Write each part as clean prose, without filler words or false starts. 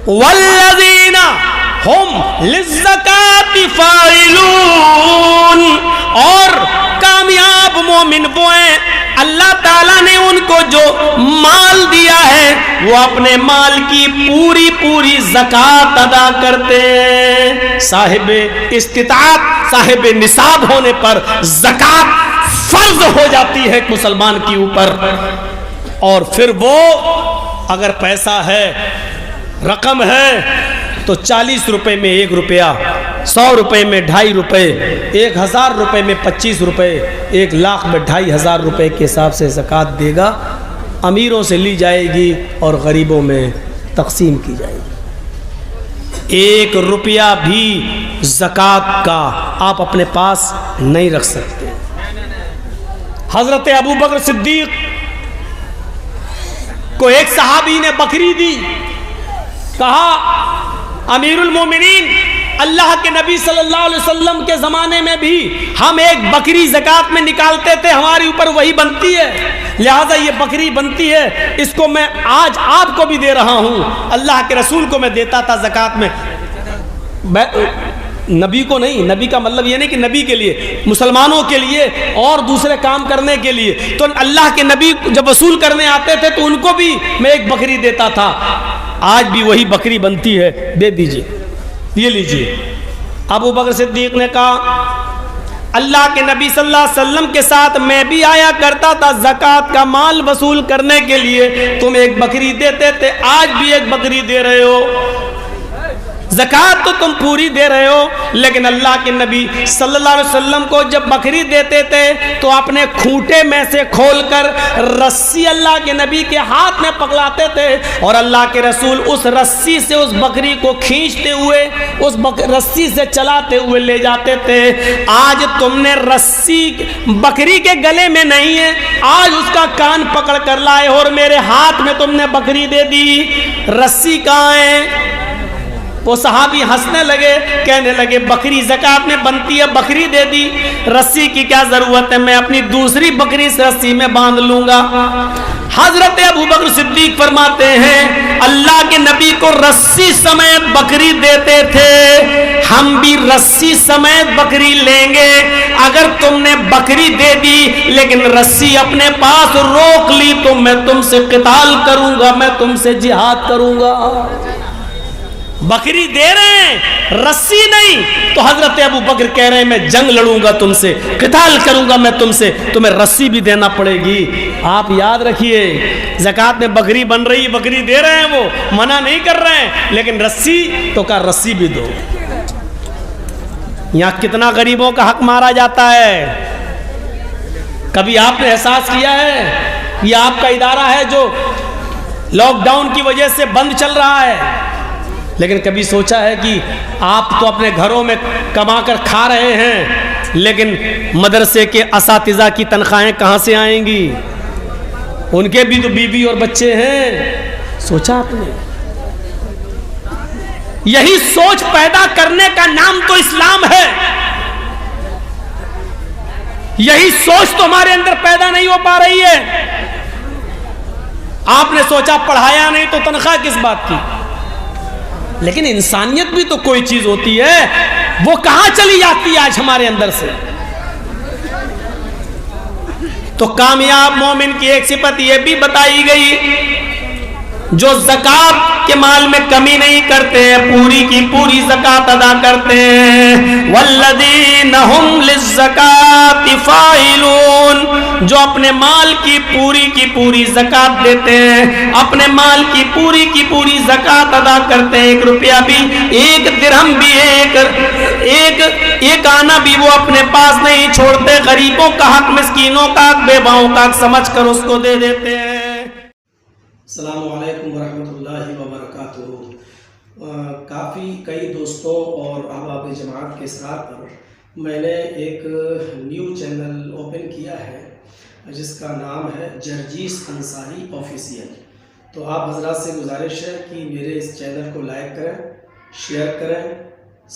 والذین ہم للزکاۃ فاعلون، اور کامیاب مومن وہ ہیں اللہ تعالیٰ نے ان کو جو مال دیا ہے وہ اپنے مال کی پوری پوری زکوٰۃ ادا کرتے ہیں۔ صاحب استطاعت، صاحب نصاب ہونے پر زکوٰۃ فرض ہو جاتی ہے مسلمان کے اوپر، اور پھر وہ اگر پیسہ ہے، رقم ہے، تو 40 روپے میں 1 روپیہ، 100 روپے میں 2.5 روپے، 1000 روپے میں 25 روپے، 1 لاکھ میں 2500 روپے کے حساب سے زکوٰۃ دے گا۔ امیروں سے لی جائے گی اور غریبوں میں تقسیم کی جائے گی۔ 1 روپیہ بھی زکوٰۃ کا آپ اپنے پاس نہیں رکھ سکتے۔ حضرت ابو بکر صدیق کو ایک صحابی نے بکری دی، کہا امیر المومنین، اللہ کے نبی صلی اللہ علیہ وسلم کے زمانے میں بھی ہم ایک بکری زکوٰۃ میں نکالتے تھے، ہماری اوپر وہی بنتی ہے، لہٰذا یہ بکری بنتی ہے، اس کو میں آج آپ کو بھی دے رہا ہوں۔ اللہ کے رسول کو میں دیتا تھا زکوٰۃ میں، نبی کو نہیں، نبی کا مطلب یہ نہیں کہ نبی کے لیے، مسلمانوں کے لیے اور دوسرے کام کرنے کے لیے۔ تو اللہ کے نبی جب وصول کرنے آتے تھے تو ان کو بھی میں ایک بکری دیتا تھا، آج بھی وہی بکری بنتی ہے، دے دیجئے، یہ لیجئے۔ ابو بکر صدیق نے کہا اللہ کے نبی صلی اللہ علیہ وسلم کے ساتھ میں بھی آیا کرتا تھا زکوٰۃ کا مال وصول کرنے کے لیے، تم ایک بکری دیتے تھے، آج بھی ایک بکری دے رہے ہو، زکوٰۃ تو تم پوری دے رہے ہو، لیکن اللہ کے نبی صلی اللہ علیہ وسلم کو جب بکری دیتے تھے تو اپنے کھوٹے میں سے کھول کر رسی اللہ کے نبی کے ہاتھ میں پکڑاتے تھے، اور اللہ کے رسول اس رسی سے اس بکری کو کھینچتے ہوئے، اس رسی سے چلاتے ہوئے لے جاتے تھے۔ آج تم نے رسی بکری کے گلے میں نہیں ہے، آج اس کا کان پکڑ کر لائے اور میرے ہاتھ میں تم نے بکری دے دی، رسی کہاں ہے؟ وہ صحابی ہنسنے لگے، کہنے لگے بکری زکوٰۃ میں بنتی ہے، بکری دے دی، رسی کی کیا ضرورت ہے، میں اپنی دوسری بکری سے رسی میں باندھ لوں گا۔ حضرت ابو بکر صدیق فرماتے ہیں اللہ کے نبی کو رسی سمیت بکری دیتے تھے، ہم بھی رسی سمیت بکری لیں گے، اگر تم نے بکری دے دی لیکن رسی اپنے پاس روک لی تو میں تم سے قتال کروں گا، میں تم سے جہاد کروں گا۔ بکری دے رہے ہیں، رسی نہیں، تو حضرت ابو بکر کہہ رہے ہیں میں جنگ لڑوں گا تم سے، قتال کروں گا میں تم سے، تمہیں رسی بھی دینا پڑے گی۔ آپ یاد رکھیے زکوٰۃ میں بکری بن رہی، بکری دے رہے ہیں، وہ منع نہیں کر رہے ہیں، لیکن رسی تو کہا رسی بھی دو۔ یہاں کتنا غریبوں کا حق مارا جاتا ہے، کبھی آپ نے احساس کیا ہے؟ یہ آپ کا ادارہ ہے جو لاک ڈاؤن کی وجہ سے بند چل رہا ہے، لیکن کبھی سوچا ہے کہ آپ تو اپنے گھروں میں کما کر کھا رہے ہیں، لیکن مدرسے کے اساتذہ کی تنخواہیں کہاں سے آئیں گی؟ ان کے بھی تو بیوی اور بچے ہیں، سوچا آپ نے؟ یہی سوچ پیدا کرنے کا نام تو اسلام ہے، یہی سوچ تو ہمارے اندر پیدا نہیں ہو پا رہی ہے۔ آپ نے سوچا پڑھایا نہیں تو تنخواہ کس بات کی، لیکن انسانیت بھی تو کوئی چیز ہوتی ہے، وہ کہاں چلی جاتی ہے آج ہمارے اندر سے؟ تو کامیاب مومن کی ایک صفت یہ بھی بتائی گئی جو زکوٰۃ کے مال میں کمی نہیں کرتے ہیں، پوری کی پوری زکوٰۃ ادا کرتے ہیں۔ والذین ہم للزکاۃ فاعلون، جو اپنے مال کی پوری زکوٰۃ دیتے ہیں، اپنے مال کی پوری زکوٰۃ ادا کرتے ہیں، 1 روپیہ بھی، 1 درہم بھی، ایک آنا بھی وہ اپنے پاس نہیں چھوڑتے، غریبوں کا حق، مسکینوں کا حق، بیواؤں کا حق سمجھ کر اس کو دے دیتے ہیں۔ السلام علیکم ورحمۃ اللہ وبرکاتہ۔ کئی دوستوں اور احباب جماعت کے ساتھ میں نے ایک نیو چینل اوپن کیا ہے جس کا نام ہے جرجیس انصاری آفیشیل۔ تو آپ حضرات سے گزارش ہے کہ میرے اس چینل کو لائک کریں، شیئر کریں،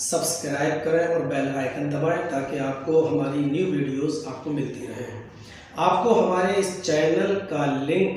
سبسکرائب کریں اور بیل آئیکن دبائیں تاکہ آپ کو ہماری نیو ویڈیوز آپ کو ملتی رہیں۔ آپ کو ہمارے اس چینل کا لنک